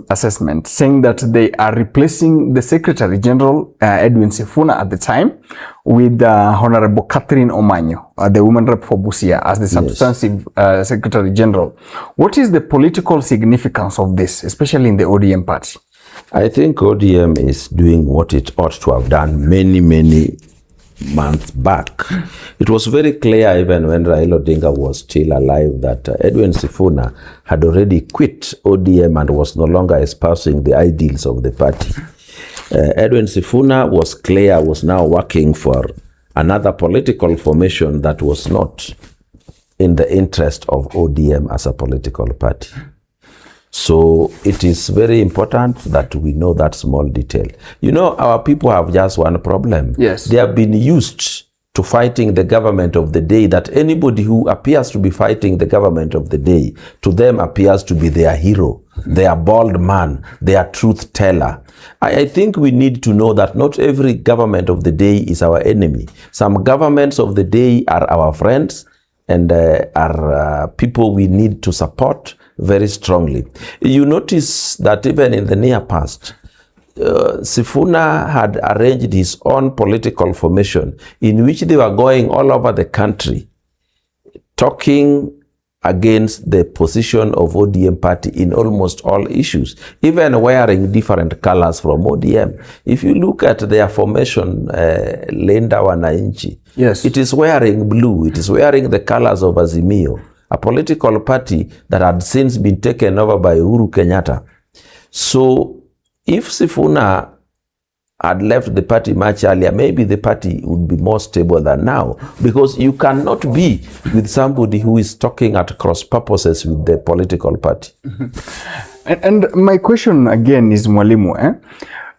assessment, saying that they are replacing the Secretary General, Edwin Sifuna at the time, with Honorable Catherine Omanyo, the woman rep for Busia, as the substantive Secretary General. What is the political significance of this, especially in the ODM party? I think ODM is doing what it ought to have done many months back. It was very clear even when Raila Odinga was still alive that Edwin Sifuna had already quit ODM and was no longer espousing the ideals of the party. Edwin Sifuna was now working for another political formation that was not in the interest of ODM as a political party. So it is very important that we know that small detail. You know, our people have just one problem. Yes. They have been used to fighting the government of the day, that anybody who appears to be fighting the government of the day, to them appears to be their hero, their bold man, their truth teller. I think we need to know that not every government of the day is our enemy. Some governments of the day are our friends and are people we need to support very strongly. You notice that even in the near past, Sifuna had arranged his own political formation in which they were going all over the country talking against the position of ODM party in almost all issues, even wearing different colors from ODM. If you look at their formation, Lenda Wananchi, yes, it is wearing blue, it is wearing the colors of Azimio, a political party that had since been taken over by Uhuru Kenyatta. So if Sifuna had left the party much earlier, maybe the party would be more stable than now, because you cannot be with somebody who is talking at cross purposes with the political party. And my question again is, Mwalimu,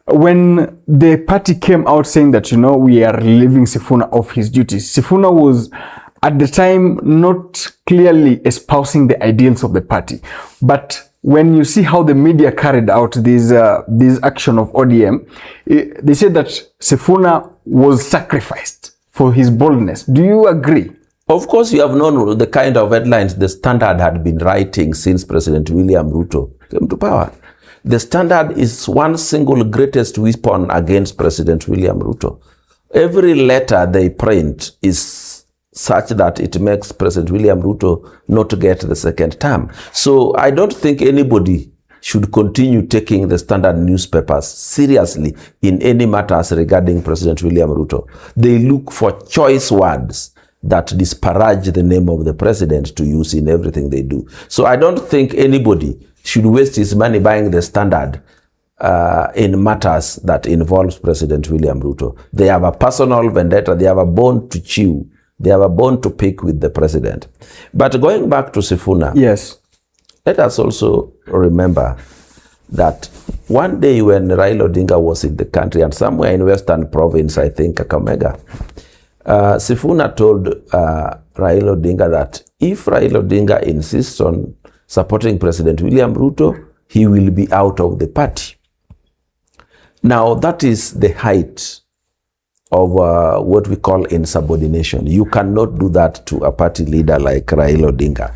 when the party came out saying that, you know, we are relieving Sifuna of his duties, Sifuna was at the time not clearly espousing the ideals of the party. But when you see how the media carried out this action of ODM, they said that Sifuna was sacrificed for his boldness. Do you agree? Of course, you have known the kind of headlines the Standard had been writing since President William Ruto came to power. The Standard is one single greatest weapon against President William Ruto. Every letter they print is such that it makes President William Ruto not get the second term. So I don't think anybody should continue taking the Standard newspapers seriously in any matters regarding President William Ruto. They look for choice words that disparage the name of the president to use in everything they do. So I don't think anybody should waste his money buying the Standard in matters that involves President William Ruto. They have a personal vendetta. They have a bone to chew. They have a bone to pick with the president. But going back to Sifuna, yes, let us also remember that one day when Raila Odinga was in the country, and somewhere in Western Province, I think Kakamega, Sifuna told Raila Odinga that if Raila Odinga insists on supporting President William Ruto, he will be out of the party. Now, that is the height of what we call insubordination. You cannot do that to a party leader like Raila Odinga.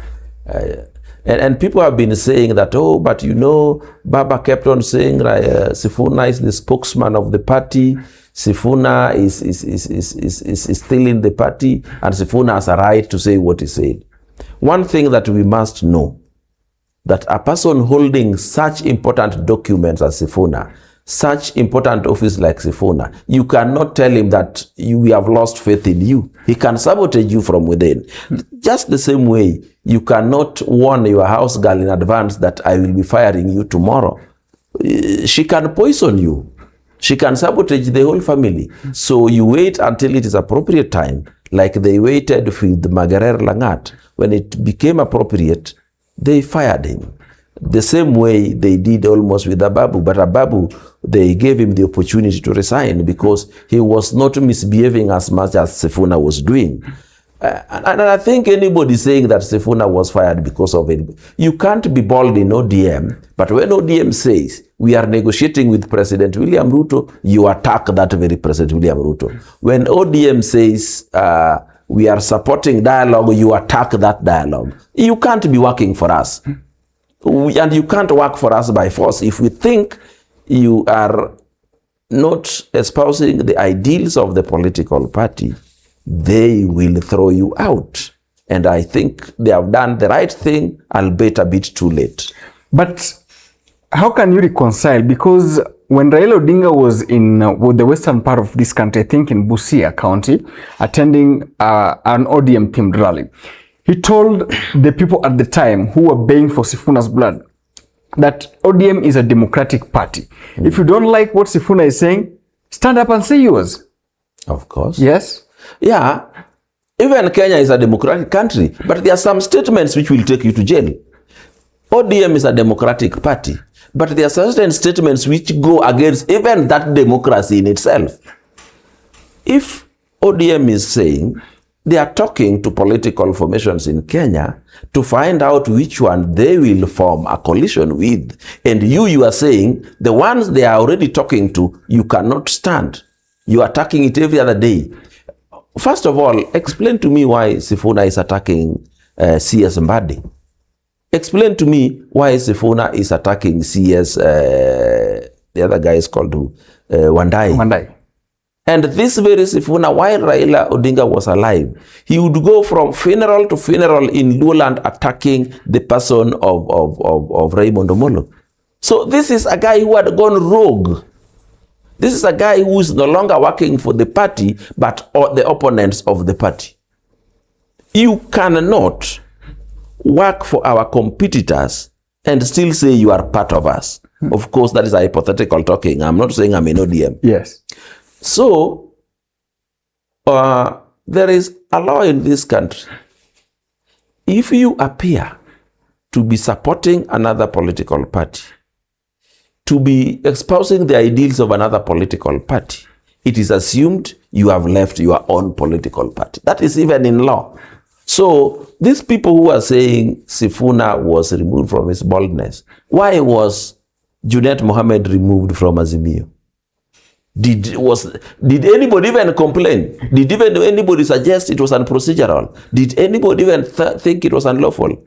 And people have been saying that, oh, but you know, Baba kept on saying Sifuna is the spokesman of the party. Sifuna is still in the party, and Sifuna has a right to say what he said. One thing that we must know, that a person holding such important documents as Sifuna, such important office like Sifuna, you cannot tell him that we have lost faith in you. He can sabotage you from within. Just the same way, you cannot warn your house girl in advance that I will be firing you tomorrow. She can poison you. She can sabotage the whole family. So you wait until it is appropriate time, like they waited with Magarer Langat. When it became appropriate, they fired him. The same way they did almost with Ababu, but Ababu, they gave him the opportunity to resign because he was not misbehaving as much as Sifuna was doing. And I think anybody saying that Sifuna was fired because of it, you can't be bold in ODM, but when ODM says we are negotiating with President William Ruto, you attack that very President William Ruto. When ODM says we are supporting dialogue, you attack that dialogue. You can't be working for us. And you can't work for us by force. If we think you are not espousing the ideals of the political party, they will throw you out. And I think they have done the right thing, albeit a bit too late. But how can you reconcile? Because when Raila Odinga was in the western part of this country, I think in Busia County, attending an ODM themed rally, he told the people at the time who were baying for Sifuna's blood that ODM is a democratic party. If you don't like what Sifuna is saying, stand up and say yours. Of course. Yes. Yeah. Even Kenya is a democratic country, but there are some statements which will take you to jail. ODM is a democratic party, but there are certain statements which go against even that democracy in itself. If ODM is saying they are talking to political formations in Kenya to find out which one they will form a coalition with, and you are saying the ones they are already talking to, you cannot stand. You are attacking it every other day. First of all, explain to me why Sifuna is attacking CS Mbadi. Explain to me why Sifuna is attacking CS, the other guy is called Wandai. Wandai. And this very Sifuna, while Raila Odinga was alive, he would go from funeral to funeral in Luoland attacking the person of Raymond Omolo. So this is a guy who had gone rogue. This is a guy who is no longer working for the party, but the opponents of the party. You cannot work for our competitors and still say you are part of us. Of course, that is a hypothetical talking. I'm not saying I'm an ODM. Yes. So, there is a law in this country. If you appear to be supporting another political party, to be espousing the ideals of another political party, it is assumed you have left your own political party. That is even in law. So these people who are saying Sifuna was removed from his baldness, why was Junet Mohammed removed from Azimio? Did anybody even complain? Did even anybody suggest it was unprocedural? Did anybody even think it was unlawful?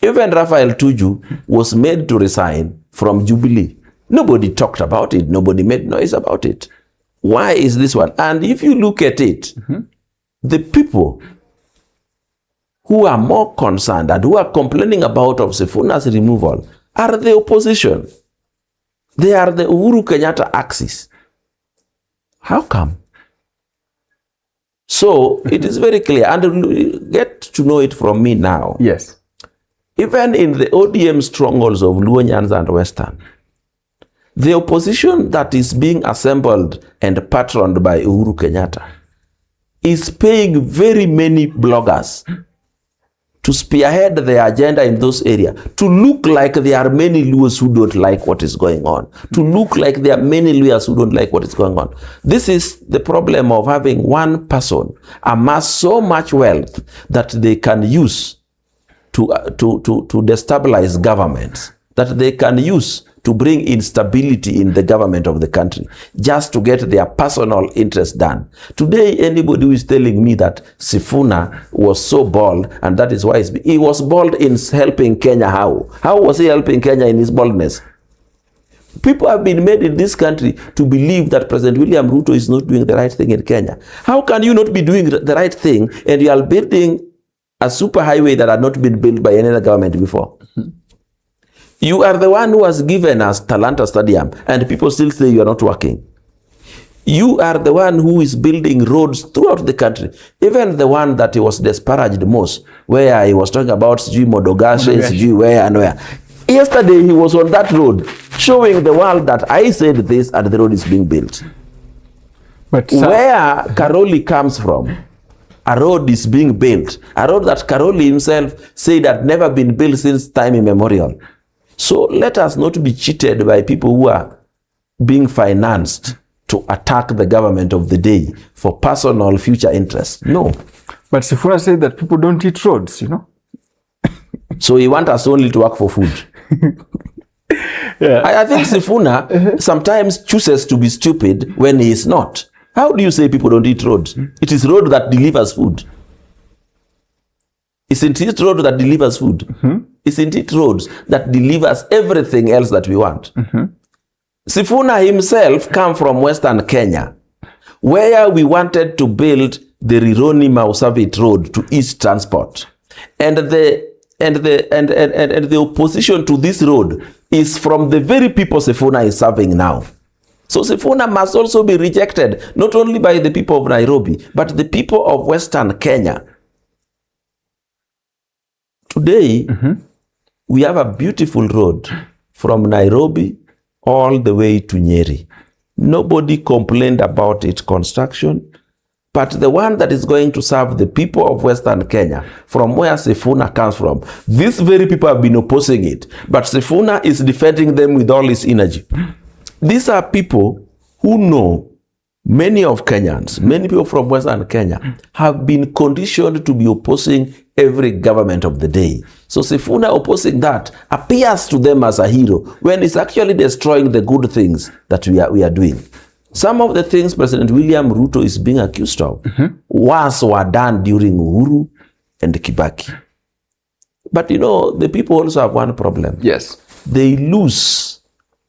Even Raphael Tuju was made to resign from Jubilee. Nobody talked about it. Nobody made noise about it. Why is this one? And if you look at it, the people who are more concerned and who are complaining about of Sifuna's removal are the opposition. They are the Uhuru Kenyatta axis. How come? So it is very clear, and get to know it from me now. Yes. Even in the ODM strongholds of Luo-Nyanza and Western, the opposition that is being assembled and patroned by Uhuru Kenyatta is paying very many bloggers to spearhead their agenda in those areas, to look like there are many Luos who don't like what is going on, to look like there are many Luos who don't like what is going on. This is the problem of having one person amass so much wealth that they can use to destabilize governments, that they can use to bring instability in the government of the country, just to get their personal interest done. Today, anybody who is telling me that Sifuna was so bold, and that is why he was bold in helping Kenya, how? How was he helping Kenya in his boldness? People have been made in this country to believe that President William Ruto is not doing the right thing in Kenya. How can you not be doing the right thing and you are building a super highway that had not been built by any other government before? You are the one who has given us Talanta Stadium, and people still say you are not working. You are the one who is building roads throughout the country. Even the one that he was disparaged most, where he was talking about Modogashe, where and where. Yesterday he was on that road, showing the world that I said this and the road is being built. But where Karoli comes from, a road is being built. A road that Karoli himself said had never been built since time immemorial. So let us not be cheated by people who are being financed to attack the government of the day for personal future interests. No. But Sifuna said that people don't eat roads, you know. So he wants us only to work for food. Yeah. I think Sifuna sometimes chooses to be stupid when he is not. How do you say people don't eat roads? It is road that delivers food. Isn't it road that delivers food? Isn't it roads that delivers everything else that we want? Sifuna himself come from Western Kenya, where we wanted to build the Rironi Mausavit Road to East Transport. And the opposition to this road is from the very people Sifuna is serving now. So Sifuna must also be rejected, not only by the people of Nairobi, but the people of Western Kenya. Today, we have a beautiful road from Nairobi all the way to Nyeri. Nobody complained about its construction, but the one that is going to serve the people of Western Kenya, from where Sifuna comes from, these very people have been opposing it, but Sifuna is defending them with all his energy. These are people who know many of Kenyans, many people from Western Kenya have been conditioned to be opposing every government of the day. So Sifuna opposing that appears to them as a hero when it's actually destroying the good things that we are doing. Some of the things President William Ruto is being accused of once were done during Uhuru and Kibaki. But you know, the people also have one problem. Yes. They lose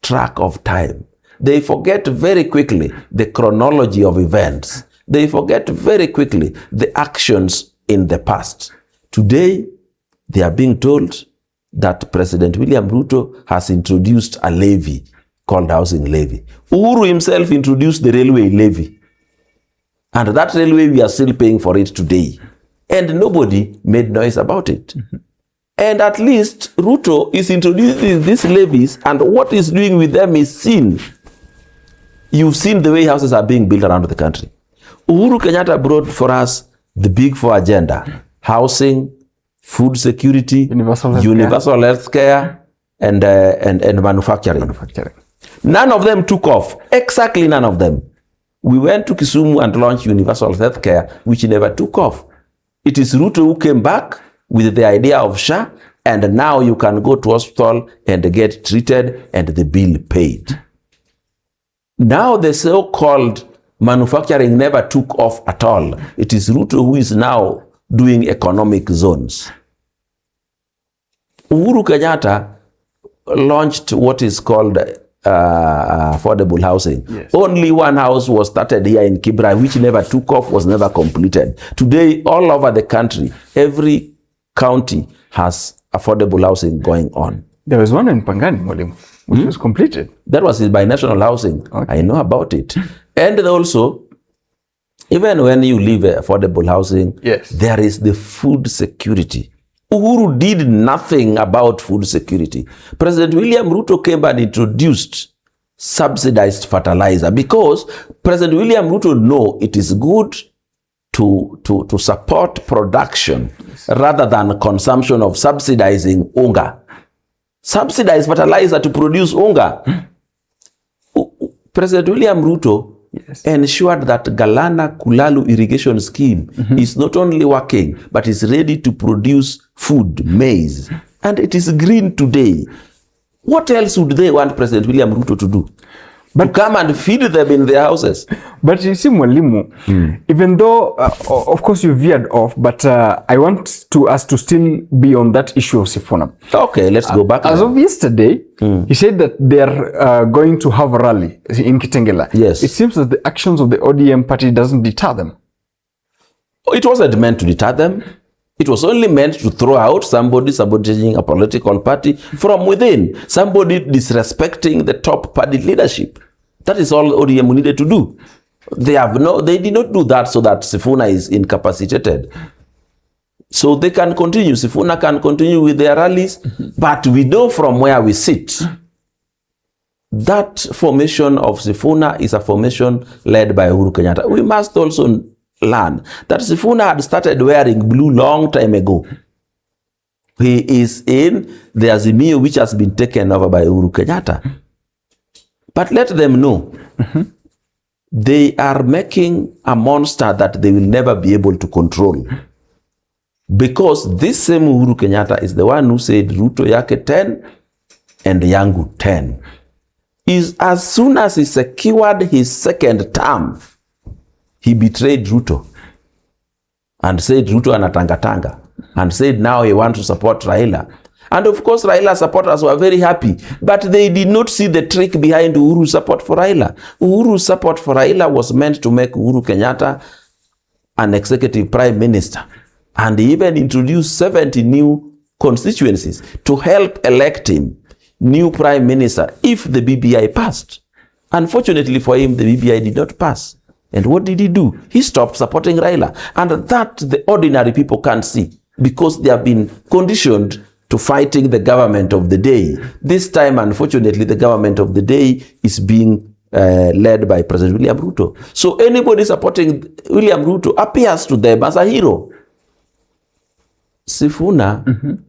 track of time. They forget very quickly the chronology of events. They forget very quickly the actions in the past. Today, they are being told that President William Ruto has introduced a levy called housing levy. Uhuru himself introduced the railway levy. And that railway, we are still paying for it today. And nobody made noise about it. And at least Ruto is introducing these levies, and what he's doing with them is seen. You've seen the way houses are being built around the country. Uhuru Kenyatta brought for us the big four agenda: housing, food security, universal health care, and manufacturing. None of them took off. Exactly none of them. We went to Kisumu and launched universal health care, which never took off. It is Ruto who came back with the idea of SHA, and now you can go to hospital and get treated and the bill paid. Now the so-called manufacturing never took off at all. It is Ruto who is now doing economic zones. Uhuru Kenyatta launched what is called affordable housing. Yes. Only one house was started here in Kibra, which never took off, was never completed. Today, all over the country, every county has affordable housing going on. There was one in Pangani, Mwalimu, which was completed. That was by national housing. Okay. I know about it. And also, even when you leave affordable housing, yes, there is the food security. Uhuru did nothing about food security. President William Ruto came and introduced subsidized fertilizer because President William Ruto knows it is good to support production rather than consumption of subsidizing unga. Subsidize fertilizer to produce unga. President William Ruto ensured that Galana Kulalu irrigation scheme is not only working, but is ready to produce food, maize, and it is green today. What else would they want President William Ruto to do? But to come and feed them in their houses. But you see, Mwalimu, even though, of course, you veered off, but I want us to still be on that issue of Sifuna. Okay, let's go back. As of yesterday, he said that they are going to have a rally in Kitengela. Yes. It seems that the actions of the ODM party doesn't deter them. It wasn't meant to deter them. It was only meant to throw out somebody sabotaging a political party from within, somebody disrespecting the top party leadership. That is all ODM needed to do. They did not do that so that Sifuna is incapacitated. So they can continue, Sifuna can continue with their rallies, but we know from where we sit, that formation of Sifuna is a formation led by Uhuru Kenyatta. We must also learn that Sifuna had started wearing blue long time ago. He is in the Azimio, which has been taken over by Uhuru Kenyatta. But let them know, they are making a monster that they will never be able to control. Because this same Uhuru Kenyatta is the one who said Ruto yake 10 and yangu 10. As soon as he secured his second term, he betrayed Ruto and said Ruto anatangatanga and said now he wants to support Raila. And of course, Raila supporters were very happy, but they did not see the trick behind Uhuru's support for Raila. Uhuru's support for Raila was meant to make Uhuru Kenyatta an executive prime minister. And he even introduced 70 new constituencies to help elect him new prime minister if the BBI passed. Unfortunately for him, the BBI did not pass. And what did he do? He stopped supporting Raila. And that the ordinary people can't see because they have been conditioned to fighting the government of the day. This time, unfortunately, the government of the day is being led by President William Ruto. So anybody supporting William Ruto appears to them as a hero. Sifuna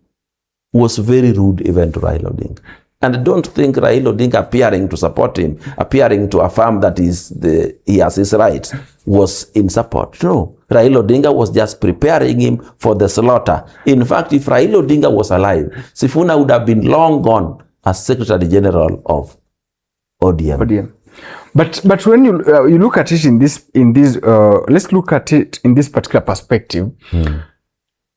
was very rude even to Raila Odinga. And don't think Raila Odinga appearing to support him, appearing to affirm that he has his rights, was in support. No. Raila Odinga was just preparing him for the slaughter. In fact, if Raila Odinga was alive, Sifuna would have been long gone as Secretary General of ODM. But when you look at it in this let's look at it in this particular perspective.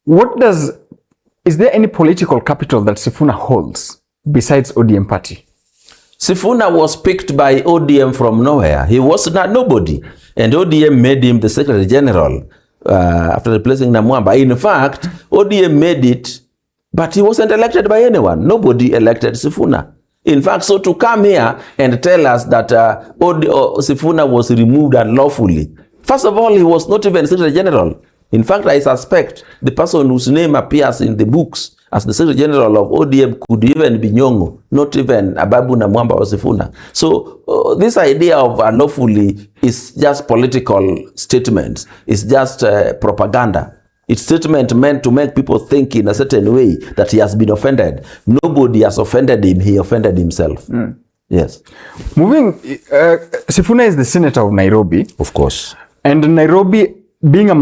Is there any political capital that Sifuna holds besides ODM party? Sifuna was picked by ODM from nowhere. He was not nobody. And ODM made him the Secretary General after replacing Namwamba. In fact, ODM made it, but he wasn't elected by anyone. Nobody elected Sifuna. In fact, so to come here and tell us that Sifuna was removed unlawfully. First of all, he was not even Secretary General. In fact, I suspect the person whose name appears in the books as the Secretary General of ODM could even be Nyong'o, not even Ababu Namwamba or Sifuna. So this idea of unlawfully is just political statements. It's just propaganda. It's statement meant to make people think in a certain way that he has been offended. Nobody has offended him. He offended himself. Yes. Moving, Sifuna is the senator of Nairobi. Of course. And Nairobi, being a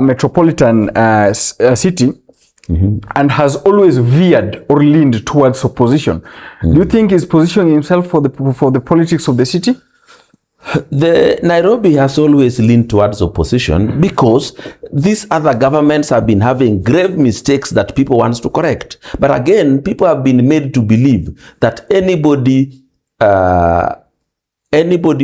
metropolitan city, and has always veered or leaned towards opposition. Do you think he's positioning himself for the politics of the city? The Nairobi has always leaned towards opposition because these other governments have been having grave mistakes that people want to correct. But again, people have been made to believe that anybody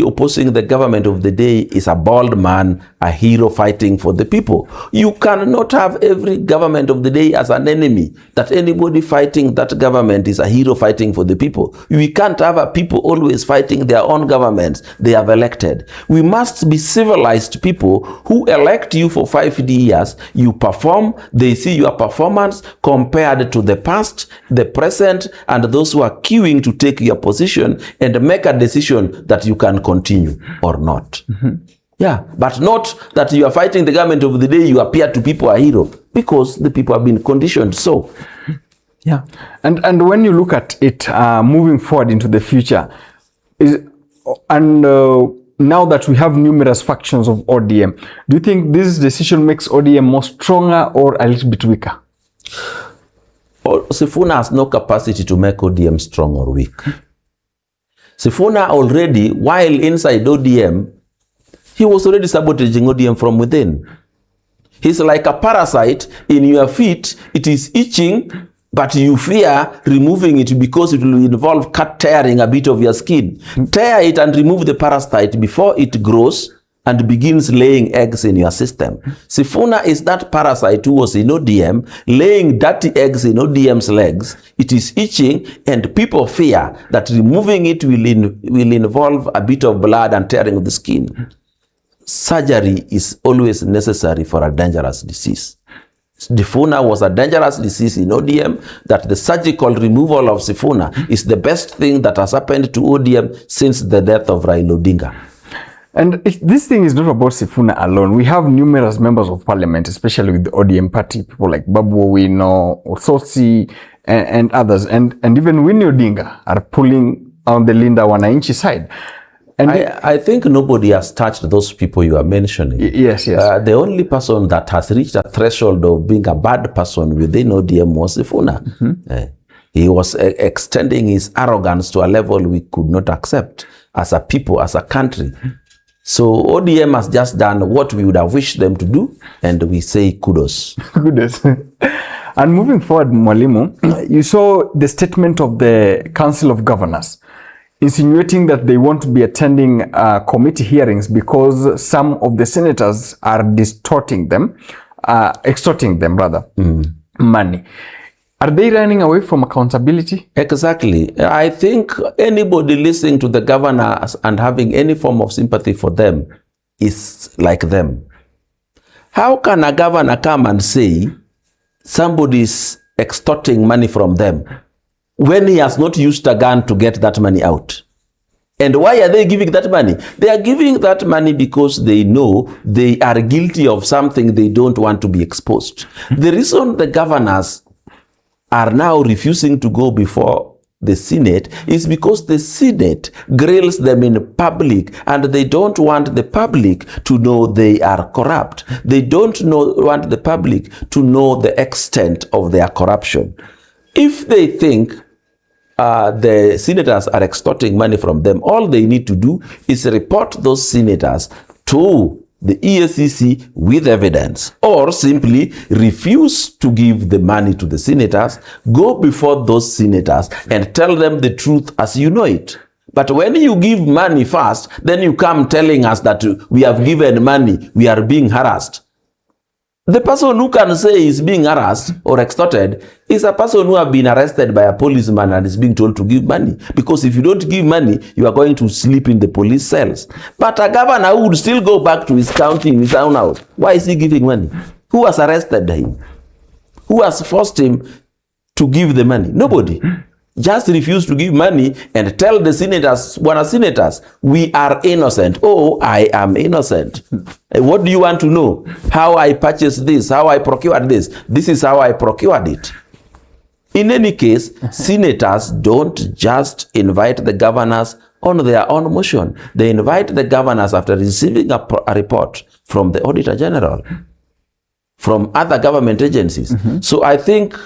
opposing the government of the day is a bold man, a hero fighting for the people. You cannot have every government of the day as an enemy, that anybody fighting that government is a hero fighting for the people. We can't have a people always fighting their own governments they have elected. We must be civilized people who elect you for 5 years. You perform, they see your performance compared to the past, the present, and those who are queuing to take your position and make a decision that you can continue or not. Yeah, but not that you are fighting the government of the day, you appear to people a hero, because the people have been conditioned so. Yeah, and when you look at it moving forward into the future, now that we have numerous factions of ODM, do you think this decision makes ODM more stronger or a little bit weaker? Sifuna has no capacity to make ODM strong or weak. Sifuna already, while inside ODM, he was already sabotaging ODM from within. He's like a parasite in your feet. It is itching, but you fear removing it because it will involve tearing a bit of your skin. Tear it and remove the parasite before it grows and begins laying eggs in your system. Sifuna is that parasite who was in ODM, laying dirty eggs in ODM's legs. It is itching, and people fear that removing it will involve a bit of blood and tearing of the skin. Surgery is always necessary for a dangerous disease. Sifuna was a dangerous disease in ODM, that the surgical removal of Sifuna is the best thing that has happened to ODM since the death of Raila Odinga. And this thing is not about Sifuna alone. We have numerous members of parliament, especially with the ODM party, people like Babu Owino, Osotsi, and others. And even Winnie Odinga are pulling on the Linda Wananchi side. And I think nobody has touched those people you are mentioning. Yes. The only person that has reached a threshold of being a bad person within ODM was Sifuna. He was extending his arrogance to a level we could not accept as a people, as a country. So ODM has just done what we would have wished them to do, and we say kudos. Kudos. And moving forward, Mwalimu, you saw the statement of the Council of Governors insinuating that they won't be attending committee hearings because some of the senators are extorting them money. Are they running away from accountability? Exactly. I think anybody listening to the governors and having any form of sympathy for them is like them. How can a governor come and say somebody is extorting money from them when he has not used a gun to get that money out? And why are they giving that money? They are giving that money because they know they are guilty of something they don't want to be exposed. The reason the governors are now refusing to go before the Senate is because the Senate grills them in public, and they don't want the public to know they are corrupt. They don't want the public to know the extent of their corruption. If they think the senators are extorting money from them, all they need to do is report those senators to the EACC with evidence, or simply refuse to give the money to the senators, go before those senators and tell them the truth as you know it. But when you give money first, then you come telling us that we have given money, we are being harassed. The person who can say is being harassed or extorted is a person who have been arrested by a policeman and is being told to give money. Because if you don't give money, you are going to sleep in the police cells. But a governor would still go back to his county, his own house. Why is he giving money? Who has arrested him? Who has forced him to give the money? Nobody. Just refuse to give money and tell the senators, senators, we are innocent. Oh, I am innocent. What do you want to know? How I purchased this, how I procured this. This is how I procured it. In any case, senators don't just invite the governors on their own motion. They invite the governors after receiving a report from the Auditor General, from other government agencies. So I think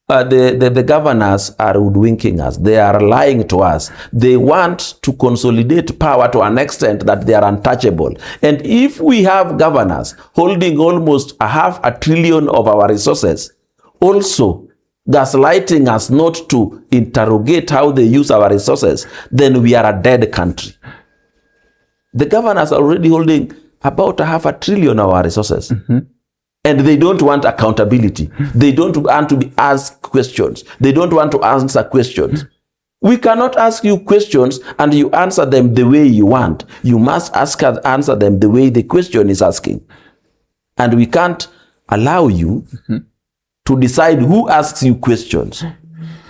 the governors are hoodwinking us. They are lying to us. They want to consolidate power to an extent that they are untouchable. And if we have governors holding almost $500 billion of our resources, also gaslighting us not to interrogate how they use our resources, then we are a dead country. The governors are already holding about $500 billion of our resources. And they don't want accountability. They don't want to be asked questions. They don't want to answer questions. We cannot ask you questions and you answer them the way you want. You must answer them the way the question is asking. And we can't allow you to decide who asks you questions.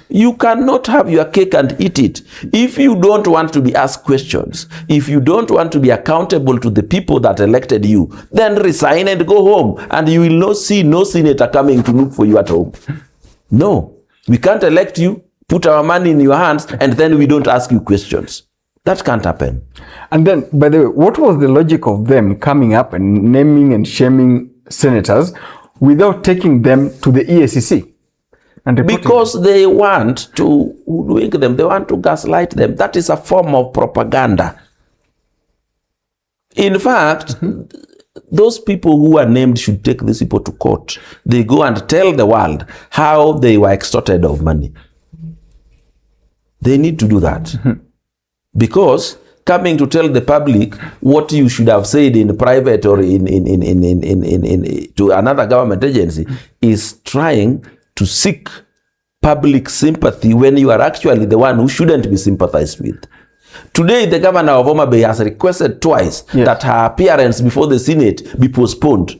You cannot have your cake and eat it. If you don't want to be asked questions, if you don't want to be accountable to the people that elected you, then resign and go home, and you will not see no senator coming to look for you at home. No, we can't elect you, put our money in your hands, and then we don't ask you questions. That can't happen. And then, by the way, what was the logic of them coming up and naming and shaming senators without taking them to the EACC? Because they want to hoodwink them, they want to gaslight them. That is a form of propaganda. In fact, those people who are named should take these people to court. They go and tell the world how they were extorted of money. They need to do that. Because coming to tell the public what you should have said in private or to another government agency is trying to seek public sympathy when you are actually the one who shouldn't be sympathized with. Today, the governor of Homa Bay has requested twice that her appearance before the Senate be postponed.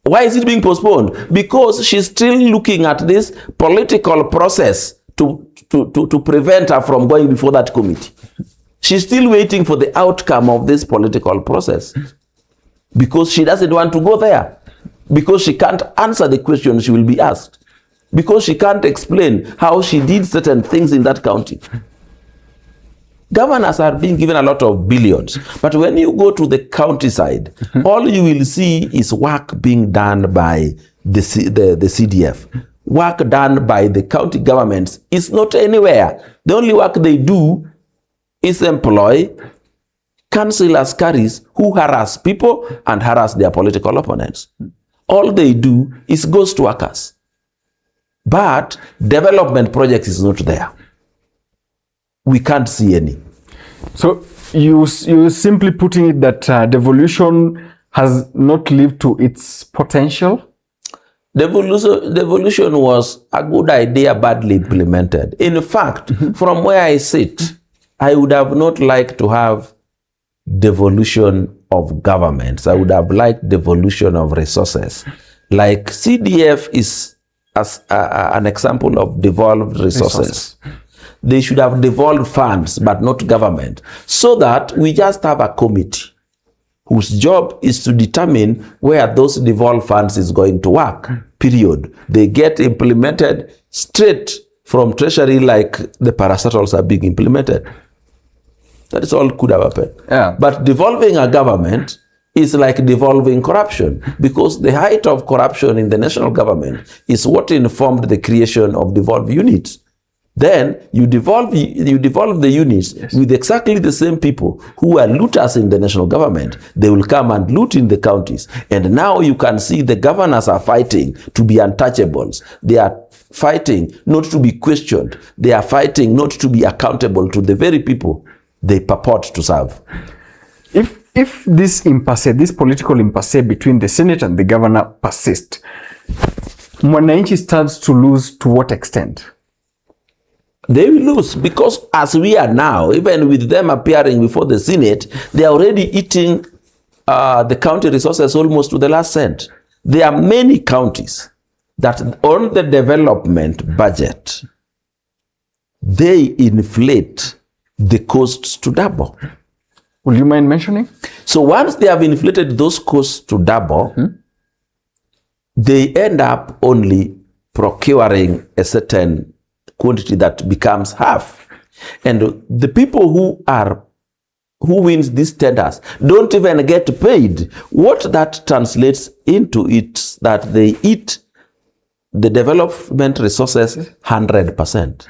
Why is it being postponed? Because she's still looking at this political process to prevent her from going before that committee. She's still waiting for the outcome of this political process because she doesn't want to go there, because she can't answer the questions she will be asked, because she can't explain how she did certain things in that county. Governors are being given a lot of billions, but when you go to the countryside, all you will see is work being done by the CDF. Work done by the county governments is not anywhere. The only work they do is employ councillors, carries who harass people and harass their political opponents. All they do is ghost workers. but development projects is not there. We can't see any. So you simply putting it that devolution has not lived to its potential? Devolution was a good idea, badly implemented. In fact, from where I sit, I would have not liked to have devolution of governments. I would have liked devolution of resources. Like CDF is as an example of devolved resources. They should have devolved funds, but not government, so that we just have a committee whose job is to determine where those devolved funds is going to work, period. They get implemented straight from treasury like the parastatals are being implemented. That is all could have happened. Yeah. But devolving a government is like devolving corruption, because the height of corruption in the national government is what informed the creation of devolved units. Then you devolve the units, yes, with exactly the same people who are looters in the national government. They will come and loot in the counties. And now you can see the governors are fighting to be untouchables. They are fighting not to be questioned. They are fighting not to be accountable to the very people they purport to serve. If this impasse, this political impasse between the Senate and the governor persists, Mwananchi stands to lose to what extent? They will lose, because as we are now, even with them appearing before the Senate, they are already eating the county resources almost to the last cent. There are many counties that on the development budget, they inflate the costs to double. Would you mind mentioning? So once they have inflated those costs to double, they end up only procuring a certain quantity that becomes half. And the people who wins these tenders don't even get paid. What that translates into is that they eat the development resources 100%.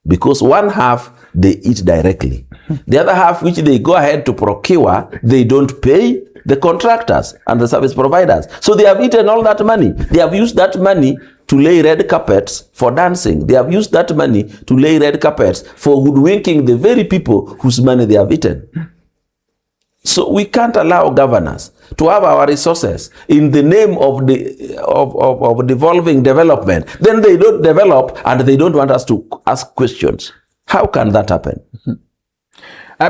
Because one half they eat directly. The other half, which they go ahead to procure, they don't pay the contractors and the service providers. So they have eaten all that money. They have used that money to lay red carpets for dancing. They have used that money to lay red carpets for hoodwinking the very people whose money they have eaten. So we can't allow governors to have our resources in the name of devolving development. Then they don't develop and they don't want us to ask questions. How can that happen?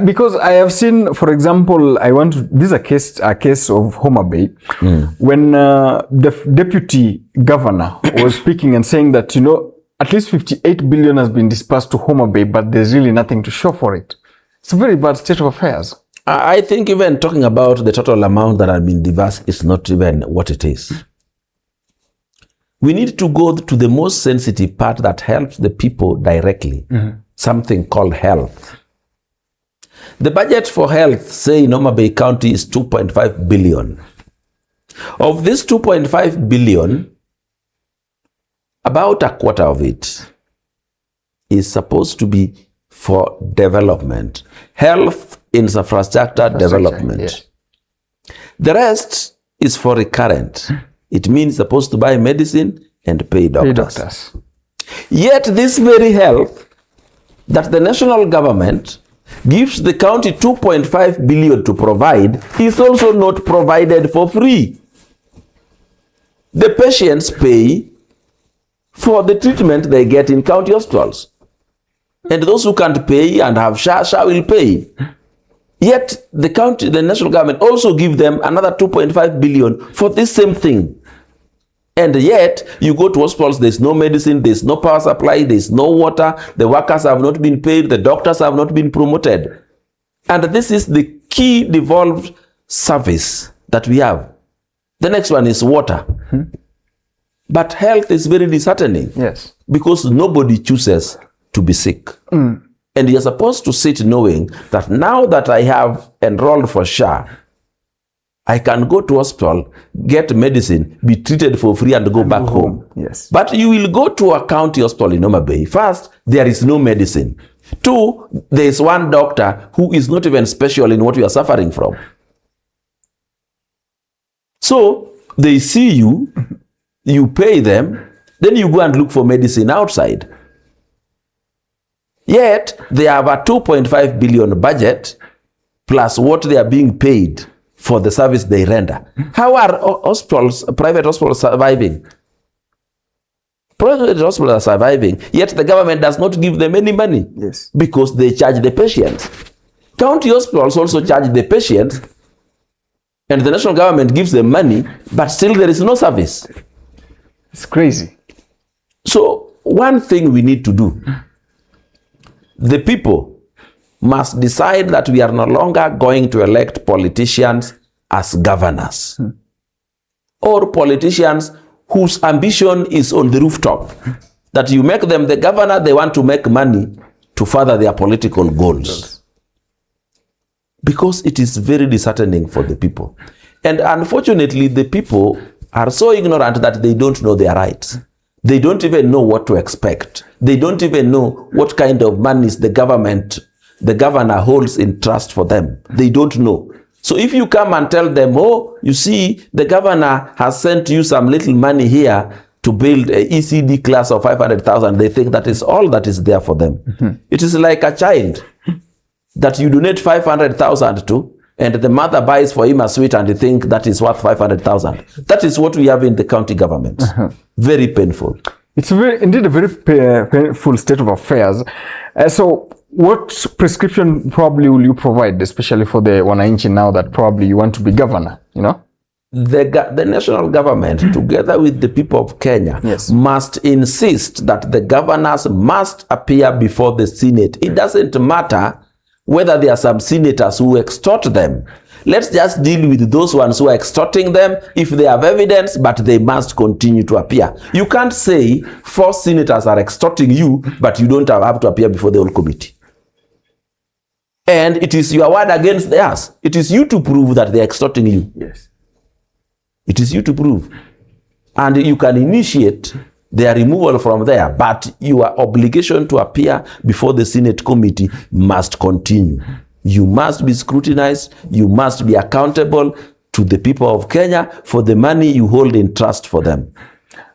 Because I have seen, for example, this is a case of Homa Bay, when the deputy governor was speaking and saying that, at least 58 billion has been dispersed to Homa Bay, but there's really nothing to show for it. It's a very bad state of affairs. I think even talking about the total amount that has been dispersed is not even what it is. We need to go to the most sensitive part that helps the people directly, something called health. The budget for health, say in Homa Bay County, is 2.5 billion. Of this 2.5 billion, about a quarter of it is supposed to be for development, health infrastructure development. Yes. The rest is for recurrent. It means supposed to buy medicine and pay doctors. Yet this very health that the national government gives the county 2.5 billion to provide is also not provided for free. The patients pay for the treatment they get in county hospitals. And those who can't pay and have SHA will pay. Yet the national government also give them another 2.5 billion for this same thing. And yet you go to hospitals, there's no medicine, there's no power supply, there's no water, the workers have not been paid, the doctors have not been promoted. And this is the key devolved service that we have. The next one is water. But health is very disheartening. Yes. Because nobody chooses to be sick. And you're supposed to sit knowing that now that I have enrolled for SHA, I can go to hospital, get medicine, be treated for free and go back home. Yes. But you will go to a county hospital in Homa Bay. First, there is no medicine. Two, there is one doctor who is not even special in what you are suffering from. So they see you, you pay them, Then you go and look for medicine outside. Yet, they have a 2.5 billion budget plus what they are being paid for the service they render. How are hospitals, private hospitals surviving? Private hospitals are surviving, yet the government does not give them any money. Yes. Because they charge the patients. County hospitals also charge the patients, and the national government gives them money, but still there is no service. It's crazy. So one thing we need to do, the people must decide that we are no longer going to elect politicians as governors, or politicians whose ambition is on the rooftop, that you make them the governor, they want to make money to further their political goals. Because it is very disheartening for the people. And unfortunately, the people are so ignorant that they don't know their rights. They don't even know what to expect. They don't even know what kind of monies the governor holds in trust for them. They don't know. So if you come and tell them, oh, you see, the governor has sent you some little money here to build a ECD class of 500,000, they think that is all that is there for them. It is like a child that you donate 500,000 to, and the mother buys for him a sweet and you think that is worth 500,000. That is what we have in the county government. Very painful. It's indeed a very painful state of affairs. So what prescription probably will you provide, especially for the wananchi now that probably you want to be governor, you know? The national government, together with the people of Kenya, must insist that the governors must appear before the Senate. It doesn't matter whether there are some senators who extort them. Let's just deal with those ones who are extorting them if they have evidence, but they must continue to appear. You can't say 4 senators are extorting you, but you don't have to appear before the whole committee. And it is your word against theirs. It is you to prove that they are extorting you. Yes. It is you to prove. And you can initiate their removal from there, but your obligation to appear before the Senate committee must continue. You must be scrutinized. You must be accountable to the people of Kenya for the money you hold in trust for them.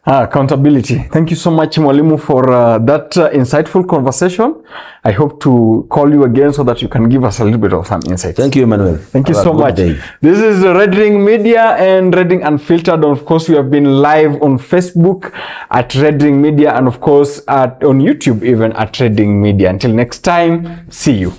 Accountability. Thank you so much, Mwalimu, for that insightful conversation. I hope to call you again so that you can give us a little bit of some insight. Thank you, Emmanuel. Thank you so much. Day. This is Red Ring Media and Red Ring Unfiltered. Of course, we have been live on Facebook at Red Ring Media and of course on YouTube even at Red Ring Media. Until next time, see you.